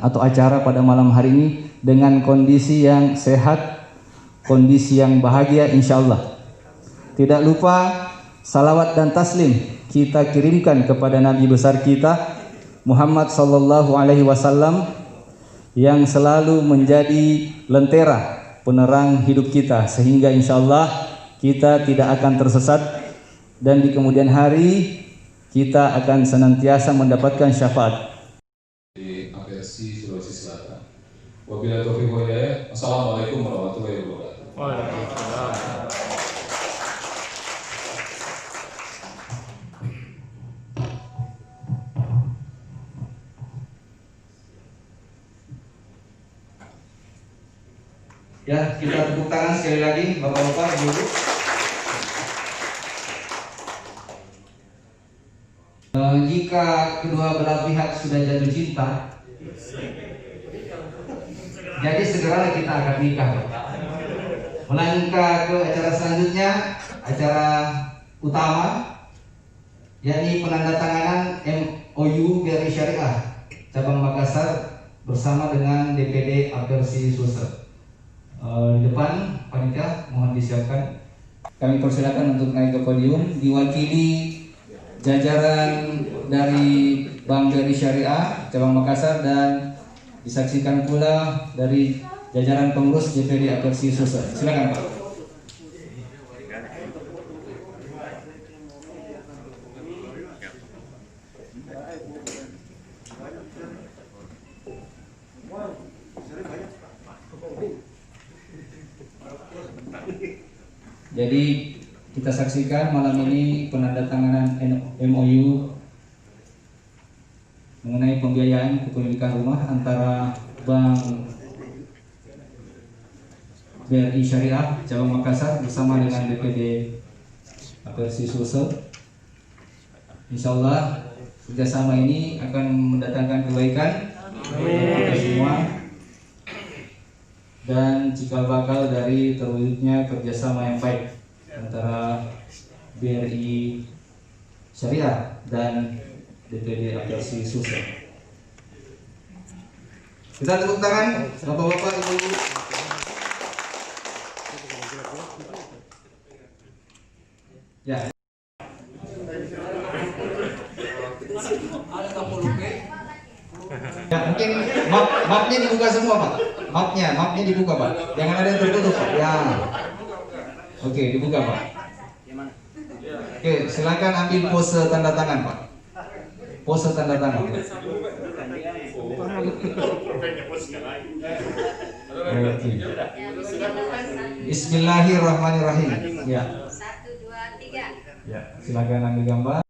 atau acara pada malam hari ini dengan kondisi yang sehat, kondisi yang bahagia insya Allah. Tidak lupa salawat dan taslim kita kirimkan kepada Nabi besar kita Muhammad sallallahu alaihi wasallam yang selalu menjadi lentera penerang hidup kita, sehingga insya Allah kita tidak akan tersesat dan di kemudian hari kita akan senantiasa mendapatkan syafaat. Di APRC Sulawesi Selatan. Wabillahi taufiq wal hidayah. Assalamualaikum warahmatullahi wabarakatuh. Waalaikumsalam. Ya, kita tepuk tangan sekali lagi Bapak-bapak, Ibu-ibu. Jika kedua belah pihak sudah jatuh cinta, jadi segeralah kita akan nikah. Melangkah ke acara selanjutnya, acara utama, yakni penandatanganan MOU BRI Syariah cabang Makassar bersama dengan DPD APRC Sulsel. Di depan panitia mohon disiapkan. Kami persilakan untuk naik ke podium diwakili jajaran dari Bank BRI Syariah cabang Makassar dan disaksikan pula dari jajaran pengurus DPD APRC Sulsel. Silakan Pak. Jadi kita saksikan malam ini penandatanganan MOU mengenai pembiayaan kepemilikan rumah antara Bank BRI Syariah cabang Makassar bersama dengan DPD APRC Sulsel. Insya Allah kerjasama ini akan mendatangkan kebaikan kita semua dan cikal bakal dari terwujudnya kerjasama yang baik antara BRI Syariah dan DPD APRC Sulsel. Kita tepuk tangan Bapak-bapak, Ibu-ibu. Ya. Ya, mungkin mapnya dibuka semua Pak. Mapnya dibuka Pak. Jangan ada yang tertutup Pak. Ya. Oke, dibuka Pak. Oke, silakan ambil pose tanda tangan Pak. Pose tanda tangan. Oke. Bismillahirrahmanirrahim. Ya. 1, 2, 3. Ya, silakan ambil gambar.